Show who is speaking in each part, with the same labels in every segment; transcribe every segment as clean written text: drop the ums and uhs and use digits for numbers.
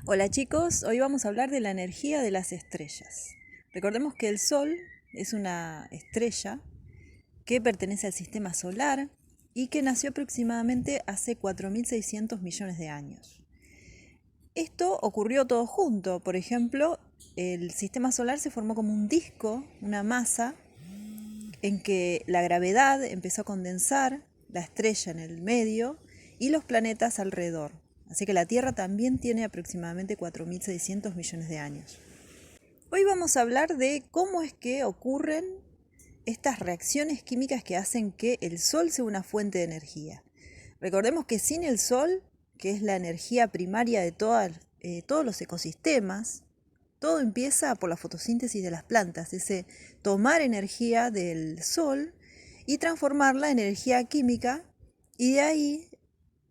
Speaker 1: Hola chicos, hoy vamos a hablar de la energía de las estrellas. Recordemos que el Sol es una estrella que pertenece al sistema solar y que nació aproximadamente hace 4.600 millones de años. Esto ocurrió todo junto. Por ejemplo, el sistema solar se formó como un disco, una masa, en que la gravedad empezó a condensar la estrella en el medio y los planetas alrededor. Así que la Tierra también tiene aproximadamente 4.600 millones de años. Hoy vamos a hablar de cómo es que ocurren estas reacciones químicas que hacen que el Sol sea una fuente de energía. Recordemos que sin el Sol, que es la energía primaria de todos los ecosistemas, todo empieza por la fotosíntesis de las plantas, ese tomar energía del Sol y transformarla en energía química, y de ahí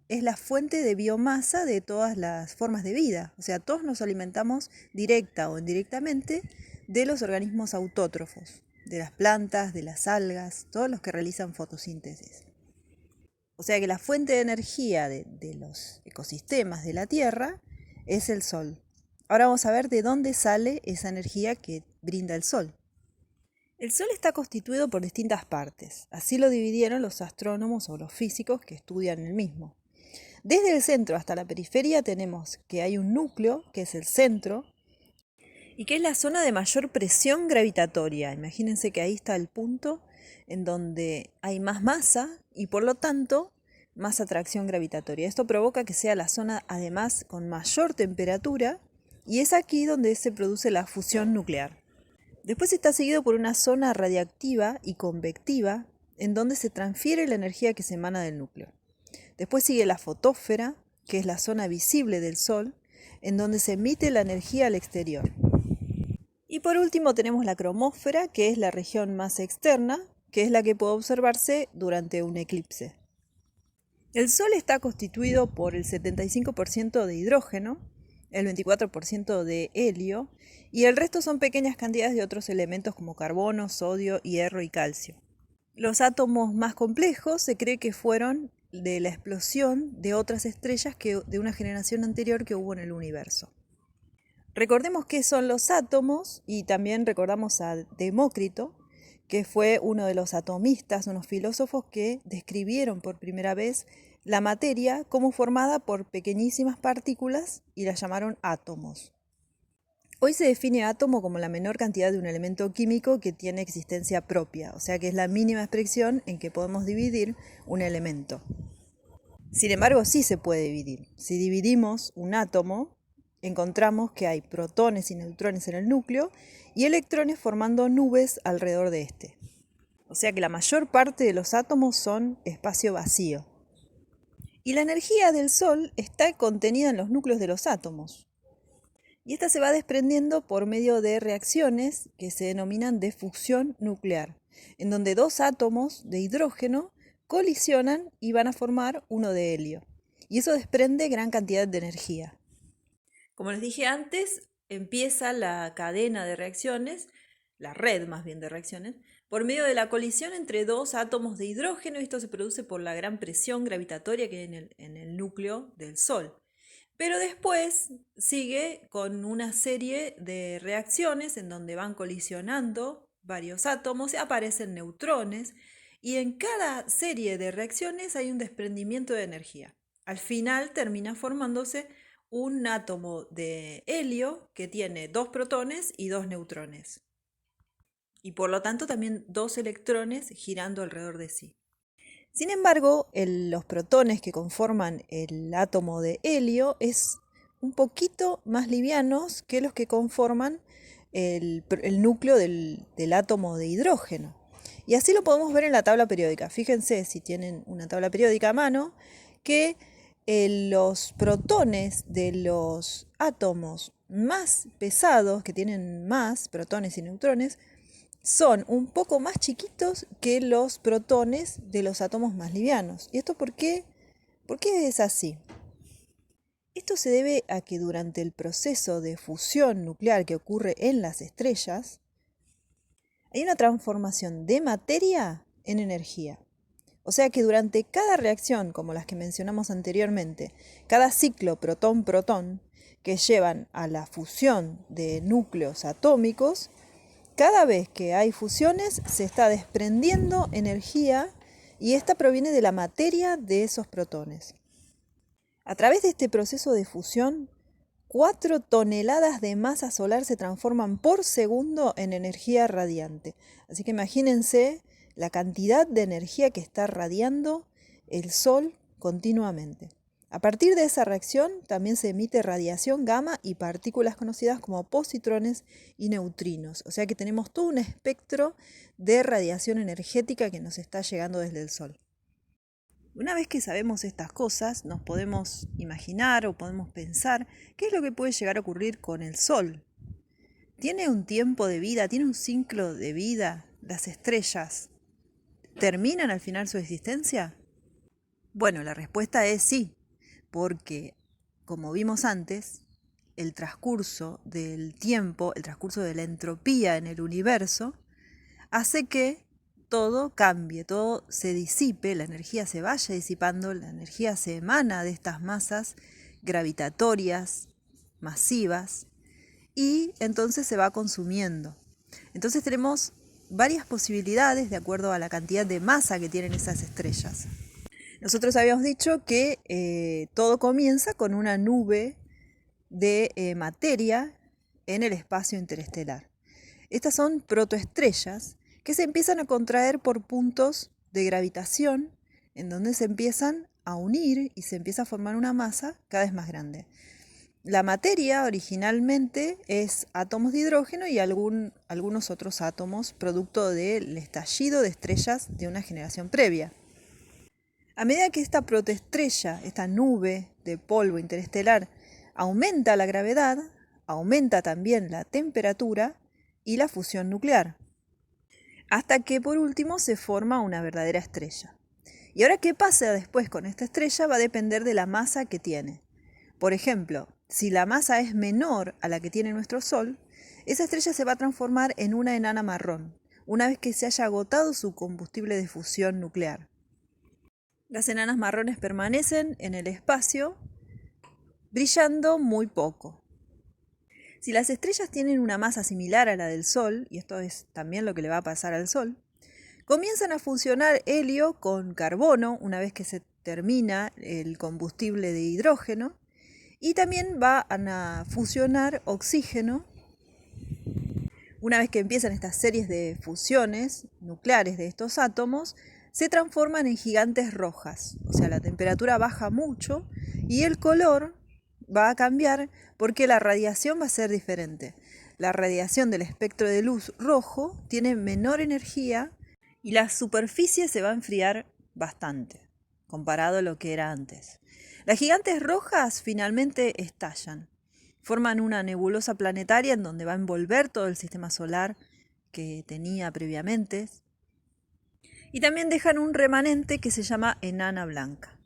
Speaker 1: es la fuente de biomasa de todas las formas de vida. O sea, todos nos alimentamos directa o indirectamente de los organismos autótrofos, de las plantas, de las algas, todos los que realizan fotosíntesis. O sea que la fuente de energía de los ecosistemas de la Tierra es el Sol. Ahora vamos a ver de dónde sale esa energía que brinda el Sol. El Sol está constituido por distintas partes. Así lo dividieron los astrónomos o los físicos que estudian el mismo. Desde el centro hasta la periferia tenemos que hay un núcleo, que es el centro, y que es la zona de mayor presión gravitatoria. Imagínense que ahí está el punto en donde hay más masa y por lo tanto más atracción gravitatoria. Esto provoca que sea la zona además con mayor temperatura y es aquí donde se produce la fusión nuclear. Después está seguido por una zona radiactiva y convectiva en donde se transfiere la energía que se emana del núcleo. Después sigue la fotósfera, que es la zona visible del Sol, en donde se emite la energía al exterior. Y por último tenemos la cromósfera, que es la región más externa, que es la que puede observarse durante un eclipse. El Sol está constituido por el 75% de hidrógeno, el 24% de helio, y el resto son pequeñas cantidades de otros elementos como carbono, sodio, hierro y calcio. Los átomos más complejos se cree que fueron de la explosión de otras estrellas de una generación anterior que hubo en el universo. Recordemos qué son los átomos y también recordamos a Demócrito, que fue uno de los atomistas, unos filósofos que describieron por primera vez la materia como formada por pequeñísimas partículas y las llamaron átomos. Hoy se define átomo como la menor cantidad de un elemento químico que tiene existencia propia, o sea que es la mínima expresión en que podemos dividir un elemento. Sin embargo, sí se puede dividir. Si dividimos un átomo, encontramos que hay protones y neutrones en el núcleo y electrones formando nubes alrededor de este. O sea que la mayor parte de los átomos son espacio vacío. Y la energía del Sol está contenida en los núcleos de los átomos. Y esta se va desprendiendo por medio de reacciones que se denominan de fusión nuclear, en donde dos átomos de hidrógeno colisionan y van a formar uno de helio. Y eso desprende gran cantidad de energía. Como les dije antes, empieza la cadena de reacciones, la red más bien de reacciones, por medio de la colisión entre dos átomos de hidrógeno. Esto se produce por la gran presión gravitatoria que hay en el núcleo del Sol. Pero después sigue con una serie de reacciones en donde van colisionando varios átomos, aparecen neutrones y en cada serie de reacciones hay un desprendimiento de energía. Al final termina formándose un átomo de helio que tiene dos protones y dos neutrones. Y por lo tanto también dos electrones girando alrededor de sí. Sin embargo, los protones que conforman el átomo de helio es un poquito más livianos que los que conforman el núcleo del átomo de hidrógeno. Y así lo podemos ver en la tabla periódica. Fíjense, si tienen una tabla periódica a mano, que los protones de los átomos más pesados, que tienen más protones y neutrones, son un poco más chiquitos que los protones de los átomos más livianos. ¿Y esto por qué? ¿Por qué es así? Esto se debe a que durante el proceso de fusión nuclear que ocurre en las estrellas, hay una transformación de materia en energía. O sea que durante cada reacción, como las que mencionamos anteriormente, cada ciclo protón-protón que llevan a la fusión de núcleos atómicos, cada vez que hay fusiones se está desprendiendo energía y esta proviene de la materia de esos protones. A través de este proceso de fusión, 4 toneladas de masa solar se transforman por segundo en energía radiante. Así que imagínense la cantidad de energía que está radiando el Sol continuamente. A partir de esa reacción también se emite radiación gamma y partículas conocidas como positrones y neutrinos. O sea que tenemos todo un espectro de radiación energética que nos está llegando desde el Sol. Una vez que sabemos estas cosas, nos podemos imaginar o podemos pensar qué es lo que puede llegar a ocurrir con el Sol. ¿Tiene un tiempo de vida? ¿Tiene un ciclo de vida? ¿Las estrellas terminan al final su existencia? Bueno, la respuesta es sí, porque, como vimos antes, el transcurso del tiempo, el transcurso de la entropía en el universo, hace que todo cambie, todo se disipe, la energía se vaya disipando, la energía se emana de estas masas gravitatorias, masivas, y entonces se va consumiendo. Entonces tenemos varias posibilidades de acuerdo a la cantidad de masa que tienen esas estrellas. Nosotros habíamos dicho que todo comienza con una nube de materia en el espacio interestelar. Estas son protoestrellas que se empiezan a contraer por puntos de gravitación en donde se empiezan a unir y se empieza a formar una masa cada vez más grande. La materia originalmente es átomos de hidrógeno y algunos otros átomos producto del estallido de estrellas de una generación previa. A medida que esta protoestrella, esta nube de polvo interestelar, aumenta la gravedad, aumenta también la temperatura y la fusión nuclear, hasta que por último se forma una verdadera estrella. Y ahora, ¿qué pasa después con esta estrella? Va a depender de la masa que tiene. Por ejemplo, si la masa es menor a la que tiene nuestro Sol, esa estrella se va a transformar en una enana marrón, una vez que se haya agotado su combustible de fusión nuclear. Las enanas marrones permanecen en el espacio, brillando muy poco. Si las estrellas tienen una masa similar a la del Sol, y esto es también lo que le va a pasar al Sol, comienzan a fusionar helio con carbono una vez que se termina el combustible de hidrógeno, y también van a fusionar oxígeno. Una vez que empiezan estas series de fusiones nucleares de estos átomos, se transforman en gigantes rojas, o sea, la temperatura baja mucho y el color va a cambiar porque la radiación va a ser diferente. La radiación del espectro de luz rojo tiene menor energía y la superficie se va a enfriar bastante, comparado a lo que era antes. Las gigantes rojas finalmente estallan, forman una nebulosa planetaria en donde va a envolver todo el sistema solar que tenía previamente, y también dejan un remanente que se llama enana blanca.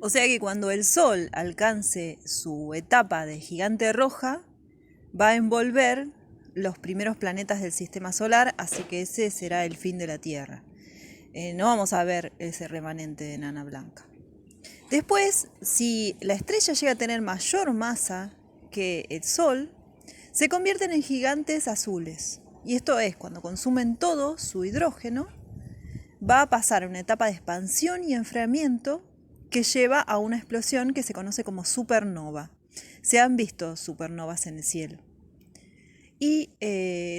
Speaker 1: O sea que cuando el Sol alcance su etapa de gigante roja, va a envolver los primeros planetas del sistema solar, así que ese será el fin de la Tierra. No vamos a ver ese remanente de enana blanca. Después, si la estrella llega a tener mayor masa que el Sol, se convierten en gigantes azules. Y esto es, cuando consumen todo su hidrógeno, va a pasar a una etapa de expansión y enfriamiento que lleva a una explosión que se conoce como supernova. Se han visto supernovas en el cielo. Y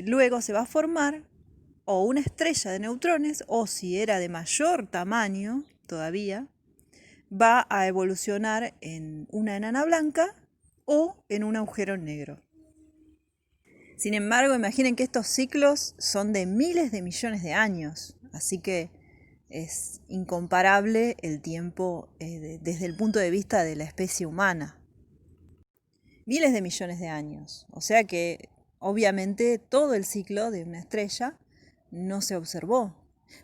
Speaker 1: luego se va a formar o una estrella de neutrones, o si era de mayor tamaño todavía, va a evolucionar en una enana blanca o en un agujero negro. Sin embargo, imaginen que estos ciclos son de miles de millones de años, así que es incomparable el tiempo desde el punto de vista de la especie humana. Miles de millones de años, o sea que obviamente todo el ciclo de una estrella no se observó,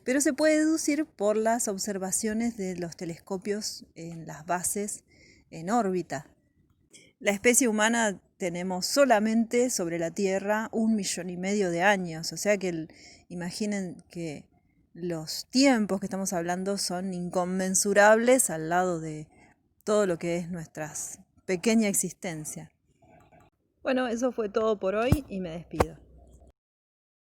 Speaker 1: pero se puede deducir por las observaciones de los telescopios en las bases en órbita. La especie humana tenemos solamente sobre la Tierra 1,5 millones de años, o sea que imaginen que los tiempos que estamos hablando son inconmensurables al lado de todo lo que es nuestra pequeña existencia. Bueno, eso fue todo por hoy y me despido.